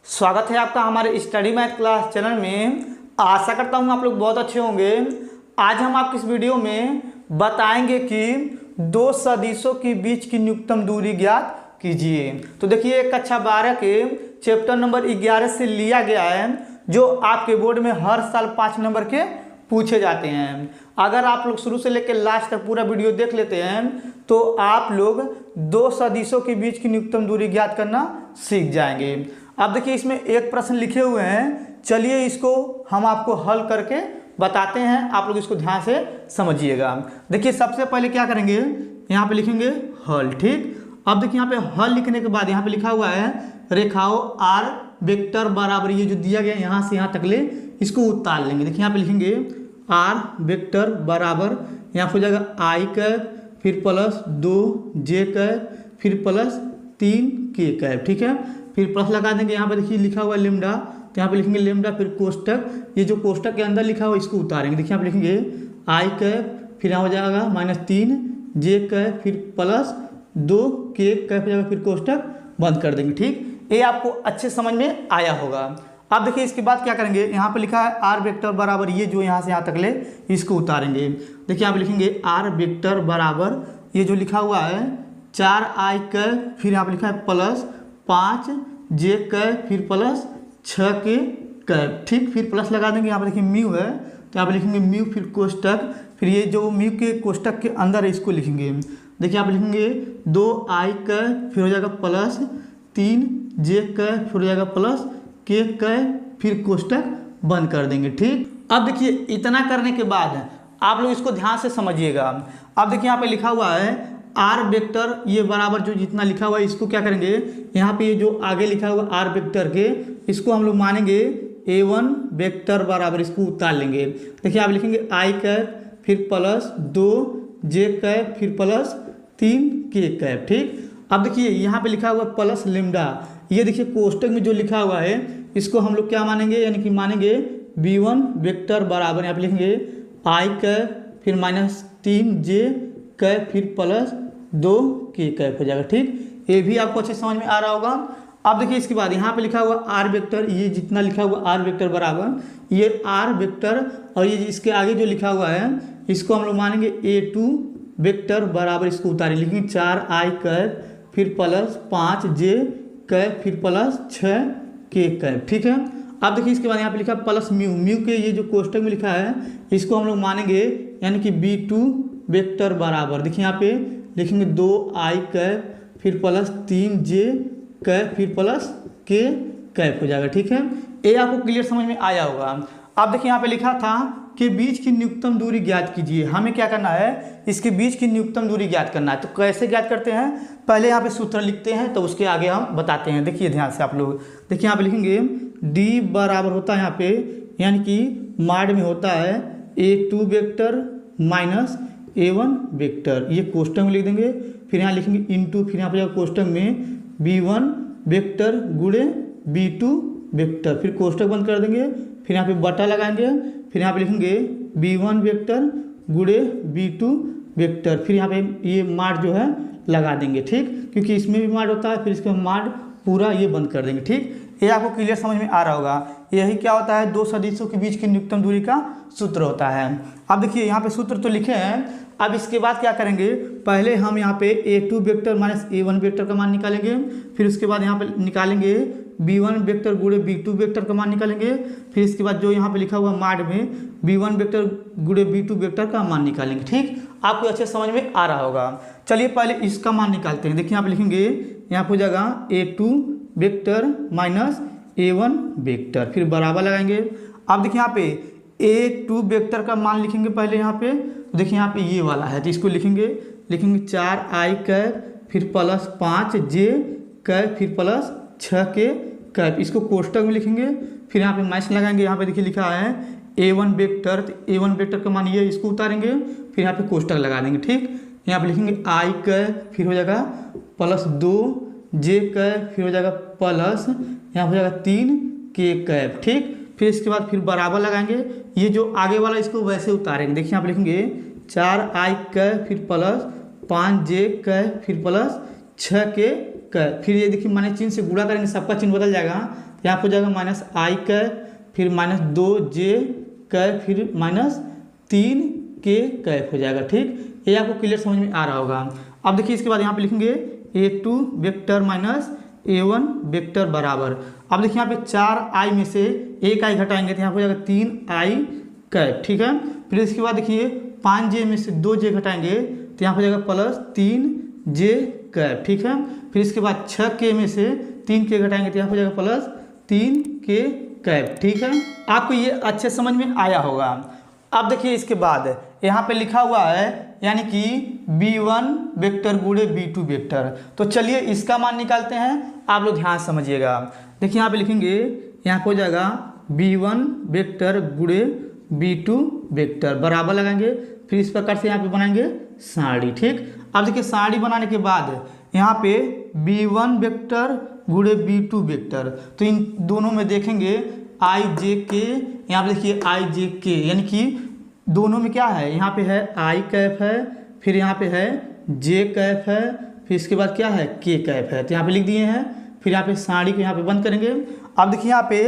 स्वागत है आपका हमारे स्टडी मैथ क्लास चैनल में। आशा करता हूँ आप लोग बहुत अच्छे होंगे। आज हम आपको इस वीडियो में बताएंगे कि दो सदिशों के बीच की न्यूनतम दूरी ज्ञात कीजिए। तो देखिए कक्षा 12 के चैप्टर नंबर 11 से लिया गया है, जो आपके बोर्ड में हर साल 5 नंबर के पूछे जाते हैं। अगर आप लोग शुरू से लेकर लास्ट तक पूरा वीडियो देख लेते हैं तो आप लोग दो सदिशों के बीच की न्यूनतम दूरी ज्ञात करना सीख जाएंगे। अब देखिए इसमें एक प्रश्न लिखे हुए हैं, चलिए इसको हम आपको हल करके बताते हैं। आप लोग इसको ध्यान से समझिएगा। देखिए सबसे पहले क्या करेंगे, यहाँ पे लिखेंगे हल। ठीक, अब देखिए यहाँ पे हल लिखने के बाद यहाँ पे लिखा हुआ है रेखाओं आर वेक्टर बराबर, ये जो दिया गया यहाँ से यहाँ तक ले इसको उतार लेंगे। देखिए यहाँ पे लिखेंगे आर वेक्टर बराबर, यहाँ पे हो जाएगा आई कैप फिर प्लस 2 जे कैप फिर प्लस 3 के कैप। ठीक है, फिर प्लस लगा देंगे। यहाँ पे देखिए लिखा हुआ है लेमडा, तो यहाँ पे लिखेंगे लेमडा फिर कोष्टक, ये जो कोष्टक के अंदर लिखा हुआ इसको उतारेंगे। देखिए यहाँ पे लिखेंगे आई कैप फिर यहाँ हो जाएगा -3 जे कैप फिर प्लस 2 के कैप हो जाएगा, फिर कोष्टक बंद कर देंगे। ठीक, ये आपको अच्छे समझ में आया होगा। अब देखिए इसके बाद क्या करेंगे, यहाँ पे लिखा है आर वेक्टर बराबर, ये जो यहाँ से यहाँ तक ले इसको उतारेंगे। देखिए यहाँ पे लिखेंगे आर वेक्टर बराबर, ये जो लिखा हुआ है 4 आई कैप फिर यहाँ पे लिखा है प्लस 5 जे कैप फिर प्लस 6 के कैप। ठीक, फिर प्लस लगा देंगे। यहाँ पे देखिए म्यू है तो यहाँ पे लिखेंगे म्यू फिर कोष्टक, फिर ये जो म्यू के कोष्टक के अंदर है इसको लिखेंगे। देखिए यहाँ पे लिखेंगे 2 आई कैप फिर हो जाएगा प्लस 3 जे कैप फिर हो जाएगा प्लस के कैप फिर कोष्टक बंद कर देंगे। ठीक, अब देखिए इतना करने के बाद आप लोग इसको ध्यान से समझिएगा। अब देखिए यहाँ पे लिखा हुआ है आर वेक्टर, ये बराबर जो जितना लिखा हुआ है इसको क्या करेंगे, यहाँ पे ये जो आगे लिखा हुआ आर वेक्टर के इसको हम लोग मानेंगे a1 वेक्टर बराबर, इसको उतार लेंगे। देखिए आप लिखेंगे आई कैप फिर प्लस 2 जे कैप फिर प्लस 3 के कैप। ठीक, अब देखिए यहाँ पे लिखा हुआ प्लस लेमडा, ये देखिए कोष्टक में जो लिखा हुआ है इसको हम लोग क्या मानेंगे, यानी कि मानेंगे b1 वेक्टर बराबर, यहाँ पे लिखेंगे आई कैप फिर -3 जे कैप फिर प्लस 2 के कैप हो जाएगा। ठीक, ये भी आपको अच्छे समझ में आ रहा होगा। अब देखिए इसके बाद यहाँ पे लिखा हुआ आर वेक्टर, ये जितना लिखा हुआ आर वेक्टर बराबर ये आर वेक्टर, और ये इसके आगे जो लिखा हुआ है इसको हम लोग मानेंगे a2 वेक्टर बराबर, इसको उतारे लिखेंगे 4 आई कैप फिर प्लस 5 जे कैप फिर प्लस 6 के कैप। ठीक है, अब देखिए इसके बाद यहाँ पे लिखा प्लस म्यू, म्यू के ये जो कोष्टक में लिखा है इसको हम लोग मानेंगे यानी कि b2 वेक्टर बराबर। देखिए यहाँ पे लिखेंगे 2 आई कैप फिर प्लस 3 जे कैप फिर प्लस के कैप हो जाएगा। ठीक है, ये आपको क्लियर समझ में आया होगा। अब देखिए यहाँ पे लिखा था कि बीच की न्यूनतम दूरी ज्ञात कीजिए। हमें क्या करना है, इसके बीच की न्यूनतम दूरी ज्ञात करना है। तो कैसे ज्ञात करते हैं, पहले यहाँ पे सूत्र लिखते हैं तो उसके आगे हम बताते हैं। देखिए ध्यान से आप लोग, देखिए यहाँ पे लिखेंगे डी बराबर होता है यहाँ पे, यानी कि माड में होता है a2 vector minus a1 vector, ये कोष्टक में लिख देंगे। फिर यहाँ लिखेंगे इंटू, फिर यहाँ पे कोष्टक में b1 वेक्टर गुणे b2 वेक्टर, फिर कोष्टक बंद कर देंगे। फिर यहाँ पे बटा लगाएंगे, फिर यहाँ पे लिखेंगे b1 वेक्टर गुणे b2 वेक्टर, फिर यहाँ पे ये माड जो है लगा देंगे। ठीक, क्योंकि इसमें भी माड होता है, फिर इसके माड पूरा ये बंद कर देंगे। ठीक, ये आपको क्लियर समझ में आ रहा होगा। यही क्या होता है, दो सदिशों के बीच की न्यूनतम दूरी का सूत्र होता है। अब देखिए यहाँ पे सूत्र तो लिखे हैं। अब इसके बाद क्या करेंगे, पहले हम यहाँ पे a2 vector minus a1 vector का मान निकालेंगे। फिर उसके बाद यहाँ पे निकालेंगे b1 वेक्टर गुणे b2 वेक्टर का मान निकालेंगे। फिर इसके बाद जो यहाँ पे लिखा हुआ माड में b1 वेक्टर गुणे b2 वेक्टर का मान निकालेंगे। ठीक, आपको अच्छे समझ में आ रहा होगा। चलिए पहले इसका मान निकालते हैं। देखिए यहाँ पे लिखेंगे, यहाँ पे हो जाएगा a2 vector minus a1 vector, फिर बराबर लगाएंगे। अब देखिए यहाँ पे a2 वेक्टर का मान लिखेंगे पहले यहाँ पे, तो देखिए यहाँ पे ये वाला है तो इसको लिखेंगे 4 आई कैप फिर प्लस 5 जे कैप फिर प्लस 6 के कैप, इसको कोष्टक में लिखेंगे। फिर यहाँ पे माइनस लगाएंगे। यहाँ पे देखिए लिखा है a1 वेक्टर, तो a1 वेक्टर का मान ये, इसको उतारेंगे। फिर यहाँ पे कोष्टक लगा देंगे। ठीक, यहाँ पे लिखेंगे आई कैप फिर हो जाएगा प्लस 2 जे कैप फिर हो जाएगा प्लस यहाँ हो जाएगा 3 के कैप। ठीक, फिर इसके बाद फिर बराबर लगाएंगे। ये जो आगे वाला इसको वैसे उतारेंगे। देखिए यहाँ पे लिखेंगे 4 आई कैप फिर प्लस 5 जे कैप फिर प्लस 6 के कैप, फिर ये देखिए माने चिन्ह से गुणा करेंगे, सबका चिन्ह बदल जाएगा। तो यहाँ पर हो जाएगा माइनस आई कैप, फिर माइनस 2j कैप, फिर माइनस 3k कैप हो जाएगा। ठीक, ये आपको क्लियर समझ में आ रहा होगा। अब देखिए इसके बाद यहाँ पे लिखेंगे a2 vector minus a1 vector बराबर, अब देखिए यहाँ पे 4i में से 1i घटाएंगे तो यहाँ हो जाएगा 3i कैप। ठीक है, फिर इसके बाद देखिए 5j में से 2j घटाएंगे तो यहाँ हो जाएगा प्लस 3j कैप। ठीक है, फिर इसके बाद 6k में से 3k घटाएंगे तो यहाँ हो जाएगा प्लस 3k कैप। ठीक है, आपको ये अच्छे समझ में आया होगा। अब देखिए इसके बाद यहाँ पे लिखा हुआ है यानी कि b1 वेक्टर गुणे b2 वेक्टर, तो चलिए इसका मान निकालते हैं, आप लोग ध्यान समझिएगा। देखिए यहाँ पे लिखेंगे, यहाँ पे हो जाएगा b1 वेक्टर गुणे b2 वेक्टर बराबर लगाएंगे, फिर इस प्रकार से यहाँ पे बनाएंगे साड़ी। ठीक, अब देखिए साड़ी बनाने के बाद यहाँ पे b1 वेक्टर गुणे b2 वेक्टर, तो इन दोनों में देखेंगे आई जे के, यहाँ पे देखिए आई जे के यानी कि दोनों में क्या है, यहाँ पे है आई कैप है, फिर यहाँ पे है जे कैप है, फिर इसके बाद क्या है के कैप है, तो यहाँ पे लिख दिए हैं। फिर यहाँ पे साड़ी को यहाँ पे बंद करेंगे। अब देखिए यहाँ पे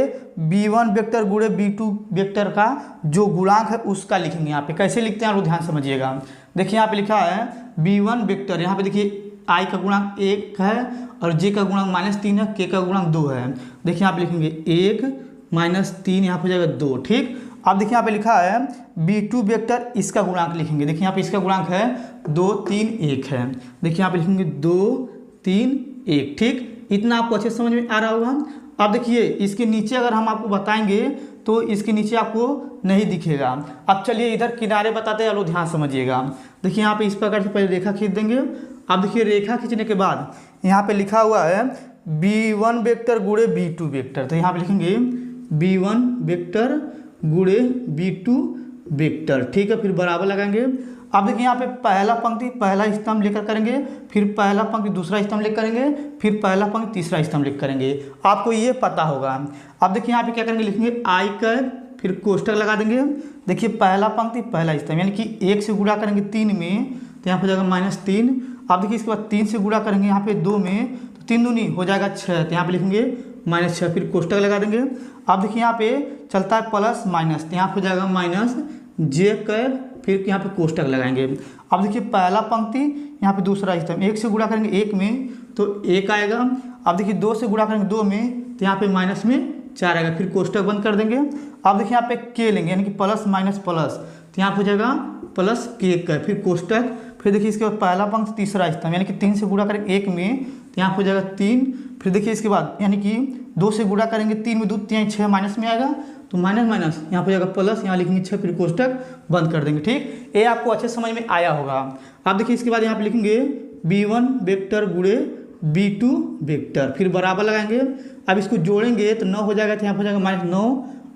b1 वेक्टर गुणे b2 वेक्टर का जो गुणांक है उसका लिखेंगे। यहाँ पे कैसे लिखते हैं आप लोग ध्यान समझिएगा। देखिए यहाँ पे लिखा है b1 वेक्टर, यहाँ पे देखिए आई का गुणांक 1 है और जे का गुणांक -3 है, के का गुणांक 2 है। देखिए यहाँ पे लिखेंगे 1 -3, यहाँ पे हो जाएगा 2। ठीक, अब देखिए यहाँ पे लिखा है b2 वेक्टर, इसका गुणांक लिखेंगे। देखिए यहाँ पे इसका गुणांक है 2 3 1 है। देखिए यहाँ पे लिखेंगे 2 3 1। ठीक, इतना आपको अच्छे समझ में आ रहा होगा। अब देखिए इसके नीचे अगर हम आपको बताएंगे तो इसके नीचे आपको नहीं दिखेगा। अब चलिए इधर किनारे बताते हैं, आप लोग ध्यान समझिएगा। देखिए यहाँ पे इस प्रकार से पहले रेखा खींच देंगे। अब देखिए रेखा खींचने के बाद यहाँ पे लिखा हुआ है b1 वेक्टर गुणे b2 वेक्टर, तो यहाँ पे लिखेंगे b1 वेक्टर गुणे b2 वेक्टर। ठीक है, फिर बराबर लगाएंगे। अब देखिए यहाँ पे पहला पंक्ति पहला स्तंभ लेकर करेंगे, फिर पहला पंक्ति दूसरा स्तंभ लेकर करेंगे, फिर पहला पंक्ति तीसरा स्तंभ लेकर करेंगे, आपको ये पता होगा। अब देखिए यहाँ पे क्या करेंगे, लिखेंगे आई कैप, फिर कोष्टक लगा देंगे। देखिए पहला पंक्ति पहला स्तंभ यानी कि 1 से गुणा करेंगे 3 में तो यहाँ हो जाएगा -3। अब देखिए इसके बाद 3 से गुणा करेंगे यहाँ पे 2 में तो 3 दूनी हो जाएगा 6, तो यहाँ पे लिखेंगे -6, फिर कोष्टक लगा देंगे। अब देखिए यहाँ पे चलता है प्लस माइनस, तो यहाँ पे हो जाएगा -j कैप, फिर यहाँ पे कोष्टक लगाएंगे। अब देखिए पहला पंक्ति यहाँ पे दूसरा स्तंभ, 1 से गुणा करेंगे 1 में तो 1 आएगा। अब देखिए 2 से गुणा करेंगे 2 में तो यहाँ पे माइनस में 4 आएगा, फिर कोष्टक बंद कर देंगे। अब देखिए यहाँ पे के लेंगे यानी कि प्लस माइनस प्लस, तो यहाँ पे हो जाएगा प्लस के कैप, फिर कोष्टक। फिर देखिए इसके बाद पहला पंक्ति तीसरा स्तंभ यानी कि 3 से गुणा करेंगे 1 में तो यहाँ पे हो जाएगा 3। फिर देखिए इसके बाद यानी कि 2 से गुणा करेंगे 3 में 2 3 6 माइनस में आएगा तो माइनस माइनस यहाँ पे जाएगा प्लस, यहाँ लिखेंगे 6, फिर कोष्टक बंद कर देंगे। ठीक, ये आपको अच्छे समझ में आया होगा। अब देखिए इसके बाद यहाँ पे लिखेंगे b1 वेक्टर गुणे b2 वेक्टर, फिर बराबर लगाएंगे। अब इसको जोड़ेंगे तो 9 हो जाएगा, तो यहाँ हो जाएगा -9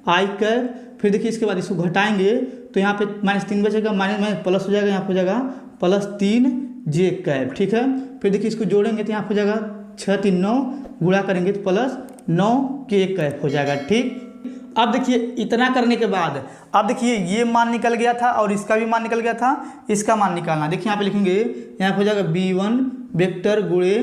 आई कैप। फिर देखिए इसके बाद इसको घटाएंगे तो यहाँ पे -3 बचेगा, माइनस प्लस हो जाएगा, यहाँ हो जाएगा +3 जे कैप। ठीक है, फिर देखिए इसको जोड़ेंगे तो यहाँ हो जाएगा 6 3 9, गुणा करेंगे तो +9 के कैप हो जाएगा। ठीक, अब देखिए इतना करने के बाद अब देखिए ये मान निकल गया था और इसका भी मान निकल गया था, इसका मान निकालना। देखिए यहाँ पे लिखेंगे, यहाँ पे हो जाएगा b1 वेक्टर गुणे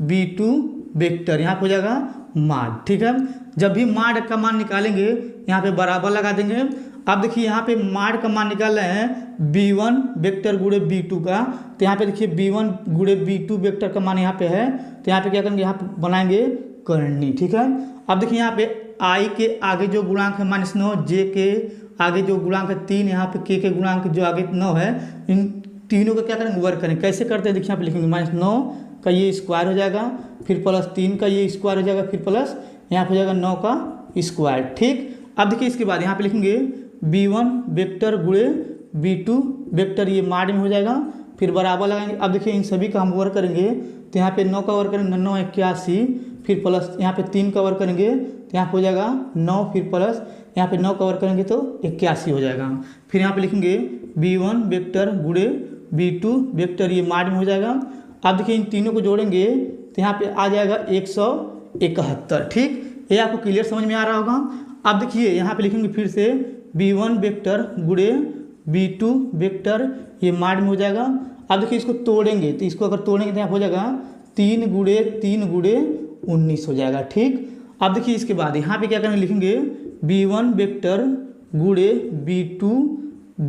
b2 वेक्टर, यहाँ पे हो जाएगा माड। ठीक है, जब भी माड का मान निकालेंगे यहाँ पे बराबर लगा देंगे। अब देखिए यहाँ पे माड का मान निकाल रहे हैं b1 वेक्टर गुणे b2 का, तो यहाँ पे देखिए b1 गुणे b2 वेक्टर का मान यहाँ पे है, तो यहाँ पे क्या करेंगे, यहाँ पे बनाएंगे करनी। ठीक है, अब देखिए यहाँ पे आई के आगे जो गुणांक है -9, जे के आगे जो गुणांक है 3, यहाँ पे के गुणांक जो आगे 9 है, इन तीनों का क्या करेंगे, वर्क करेंगे। कैसे करते हैं देखिए यहाँ पे लिखेंगे -9 का ये स्क्वायर हो जाएगा, फिर +3 का ये स्क्वायर हो जाएगा, फिर प्लस यहाँ पे हो जाएगा 9 का स्क्वायर। ठीक, अब देखिए इसके बाद यहाँ पे लिखेंगे b1 वेक्टर गुणे b2 वेक्टर, ये माड में हो जाएगा, फिर बराबर लगाएंगे। अब देखिए इन सभी का हम वर्क करेंगे तो यहाँ पे 9 का वर्क करेंगे 9 81, फिर प्लस यहाँ पे 3 का वर्क करेंगे तो यहाँ पे हो जाएगा 9, फिर प्लस यहाँ पे 9 का वर्क करेंगे तो 81 हो जाएगा। फिर यहाँ पे लिखेंगे b1 वेक्टर गुणे b2 वेक्टर, ये माड में हो जाएगा। अब देखिए इन तीनों को जोड़ेंगे तो यहाँ पे आ जाएगा 171। ठीक, ये आपको क्लियर समझ में आ रहा होगा। अब देखिए यहाँ पे लिखेंगे फिर से b1 वेक्टर गुणे b2 वेक्टर, ये माड में हो जाएगा। अब देखिए इसको तोड़ेंगे तो इसको अगर तोड़ेंगे तो यहाँ हो जाएगा 3 गुणे 3 गुणे 19 हो जाएगा। ठीक, अब देखिए इसके बाद यहाँ पे क्या करेंगे, लिखेंगे b1 वेक्टर गुणे b2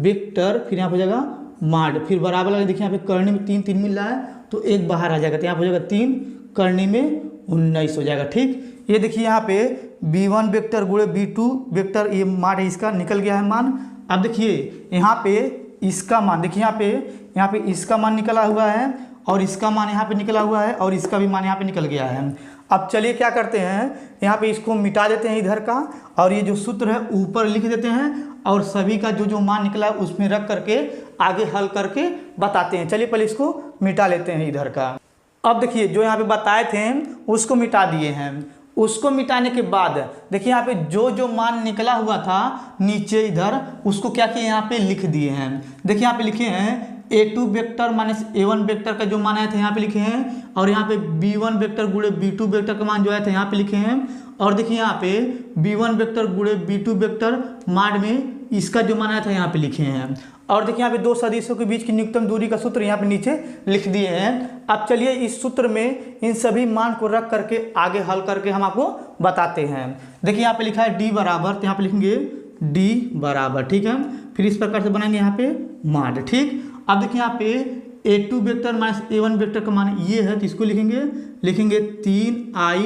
वेक्टर, फिर यहाँ पे हो जाएगा माड, फिर बराबर लगे। देखिए यहाँ पे करनी में 3 3 मिल रहा है तो एक बाहर आ जाएगा, तो यहाँ पे हो जाएगा 3 करनी में 19 हो जाएगा। ठीक, ये देखिए यहाँ पे b1 वेक्टर गुणे b2 वेक्टर, ये माड है इसका, निकल गया है मान। अब देखिए यहाँ पे इसका मान, देखिए यहाँ पे इसका मान निकला हुआ है और इसका मान यहाँ पे निकला हुआ है और इसका भी मान यहाँ पे निकल गया है। अब चलिए क्या करते हैं, यहाँ पे इसको मिटा देते हैं इधर का, और ये जो सूत्र है ऊपर लिख देते हैं और सभी का जो मान निकला है उसमें रख करके आगे हल करके बताते हैं। चलिए पहले इसको मिटा लेते हैं इधर का। अब देखिए जो यहाँ पे बताए थे उसको मिटा दिए हैं। उसको मिटाने के बाद देखिए यहाँ पे जो मान निकला हुआ था नीचे इधर, उसको क्या किए यहाँ पे लिख दिए हैं। देखिए यहाँ पे लिखे हैं a2 vector minus a1 vector का जो मान आया था यहाँ पे लिखे हैं, और यहाँ पे b1 वेक्टर गुणे b2 वेक्टर का मान जो आया था यहाँ पे लिखे हैं, और देखिए यहाँ पे b1 वेक्टर गुणे b2 वेक्टर माड में इसका जो मान आया था यहाँ पे लिखे हैं। और देखिए यहाँ पे दो सदिशों के बीच की न्यूनतम दूरी का सूत्र यहाँ पे नीचे लिख दिए हैं। अब चलिए इस सूत्र में इन सभी मान को रख करके आगे हल करके हम आपको बताते हैं। देखिए यहाँ पे लिखा है d बराबर, तो यहाँ पे लिखेंगे d बराबर, ठीक है। फिर इस प्रकार से बनाएंगे यहाँ पे माड, ठीक। अब देखिए यहाँ पे a2 vector minus a1 vector का मान ये है, तो इसको लिखेंगे 3i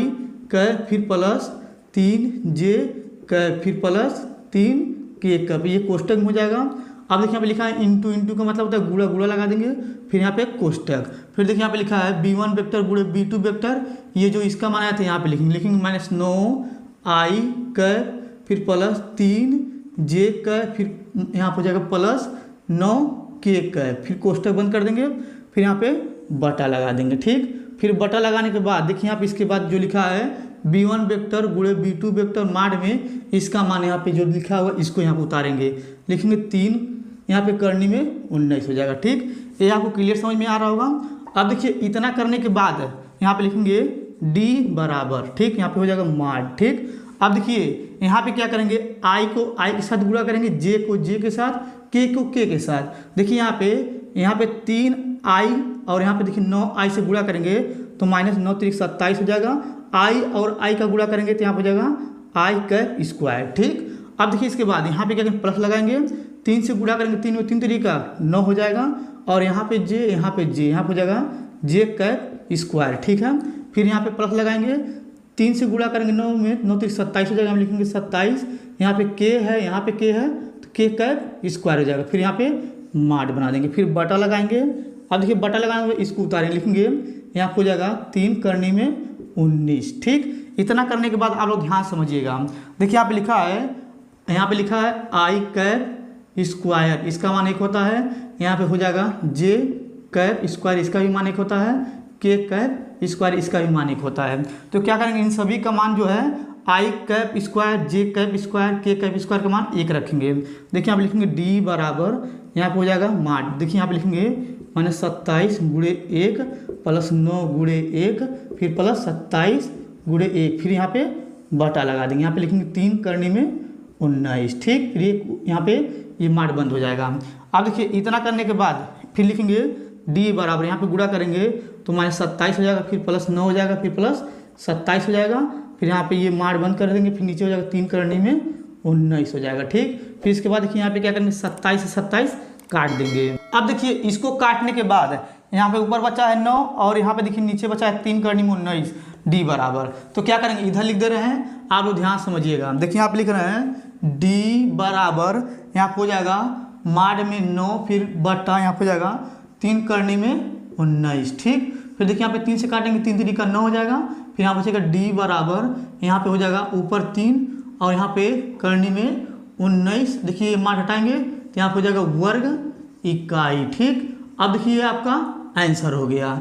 का, फिर प्लस 3j का, फिर प्लस 3k का, ये कोष्टक में हो जाएगा। अब देखिए यहाँ पे लिखा है इंटू का मतलब होता है गुणा, गुणा लगा देंगे, फिर यहाँ पे कोष्टक। फिर देखिए यहाँ पे लिखा है b1 वेक्टर गुणे b2 वेक्टर, ये जो इसका मान आया था यहाँ पे लिखेंगे माइनस 9i का, फिर प्लस 3j का, फिर यहाँ पे हो जाएगा प्लस 9k का, फिर कोष्टक बंद कर देंगे, फिर यहाँ पे बटा लगा देंगे, ठीक। फिर बटा लगाने के बाद देखिए यहाँ पे इसके बाद जो लिखा है b1 वेक्टर गुणे b2 वेक्टर माड में इसका मान यहाँ पे जो लिखा हुआ इसको यहाँ पे उतारेंगे, लिखेंगे 3, यहाँ पे करनी में 19 हो जाएगा, ठीक। ये आपको क्लियर समझ में आ रहा होगा। अब देखिए इतना करने के बाद यहाँ पे लिखेंगे d बराबर, ठीक, यहाँ पे हो जाएगा माड, ठीक। अब देखिए यहाँ पे क्या करेंगे, i को i के साथ गुणा करेंगे, j को j के साथ, k को k के साथ। देखिए यहाँ पे 3i और यहाँ पे देखिए 9i से गुणा करेंगे तो माइनस 9 3 27 हो जाएगा। i और i का गुणा करेंगे तो यहाँ पे हो जाएगा i का स्क्वायर, ठीक। अब देखिए इसके बाद यहाँ पे क्या करेंगे, प्लस लगाएंगे, 3 से गुणा करेंगे, 3 में 3 तरीका 9 हो जाएगा, और यहाँ पे j, यहाँ पे हो जाएगा j का स्क्वायर, ठीक है। फिर यहाँ पे प्लस लगाएंगे, 3 से गुणा करेंगे 9 में 9 3 27 हो जाएगा, हम लिखेंगे 27, यहाँ पे k है, यहाँ पे k है तो k का स्क्वायर हो जाएगा। फिर यहाँ पे माड बना देंगे, फिर बटा लगाएंगे। अब देखिए बटा लगाने के इसको उतारेंगे, लिखेंगे यहाँ हो जाएगा 3 करने में 19, ठीक। इतना करने के बाद आप लोग ध्यान समझिएगा। देखिए यहाँ पे लिखा है i कैप स्क्वायर, इसका मान 1 होता है, यहाँ पे हो जाएगा j कैप स्क्वायर, इसका भी मान 1 होता है, k कैप स्क्वायर, इसका भी मान 1 होता है। तो क्या करेंगे, इन सभी का मान जो है i cap square, j cap square, k cap square का मान 1 रखेंगे। देखिए यहाँ पे लिखेंगे d बराबर, यहाँ पे हो जाएगा माड। देखिए यहाँ पे लिखेंगे माइनस 27 गुणे 1 प्लस 9 गुणे 1, फिर प्लस 27 गुणे 1, फिर यहाँ पे बटा लगा देंगे, यहाँ पे लिखेंगे 3 करने में 19, ठीक। फिर यहाँ पे ये माड बंद हो जाएगा। अब देखिए इतना करने के बाद फिर लिखेंगे d बराबर, यहाँ पे गुणा करेंगे तो माइनस 27 हो जाएगा, फिर प्लस 9 हो जाएगा, फिर प्लस 27 हो जाएगा, फिर यहाँ पे ये माड बंद कर देंगे, फिर नीचे हो जाएगा 3 करने में 19 हो जाएगा, ठीक। फिर इसके बाद देखिए यहाँ पे क्या करेंगे, 27 से 27 काट देंगे। अब देखिए इसको काटने के बाद यहाँ पे ऊपर बचा है 9 और यहाँ पे देखिए नीचे बचा है 3 करनी में 19, d बराबर। तो क्या करेंगे, इधर लिख दे रहे हैं, आप लोग ध्यान समझिएगा। देखिए यहाँ पे लिख रहे हैं d बराबर, यहाँ पे हो जाएगा माड में 9, फिर बटा यहाँ पे हो जाएगा 3 करनी में 19, ठीक। फिर देखिए यहाँ पे 3 से काटेंगे, 3 3 का 9 हो जाएगा, फिर यहाँ बचेगा d बराबर, यहाँ पे हो जाएगा ऊपर 3 और यहाँ पे करनी में 19। देखिए माड हटाएंगे तो यहाँ पे हो जाएगा वर्ग इकाई, ठीक। अब देखिए आपका आंसर हो गया।